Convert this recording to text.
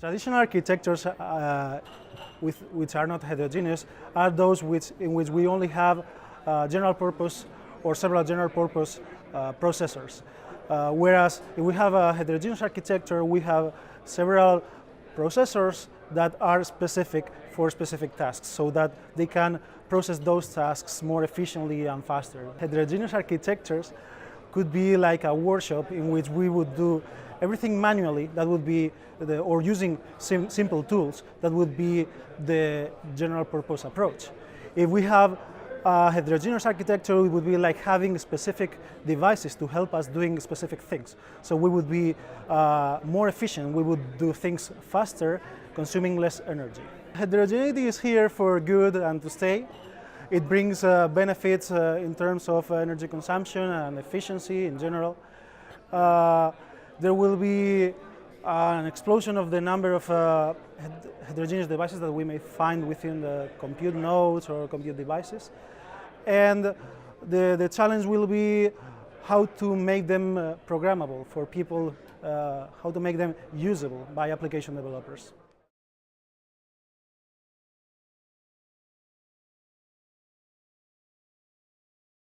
Traditional architectures which are not heterogeneous are those in which we only have general purpose or several general purpose processors. Whereas if we have a heterogeneous architecture, we have several processors that are specific for specific tasks so that they can process those tasks more efficiently and faster. Heterogeneous architectures could be like a workshop in which we would do everything manually, that would be or using simple tools, that would be the general purpose approach. If we have a heterogeneous architecture, it would be like having specific devices to help us doing specific things. So we would be more efficient, we would do things faster, consuming less energy. Heterogeneity is here for good and to stay. It brings benefits in terms of energy consumption and efficiency in general. There will be an explosion of the number of heterogeneous devices that we may find within the compute nodes or compute devices. And the challenge will be how to make them programmable for people, how to make them usable by application developers.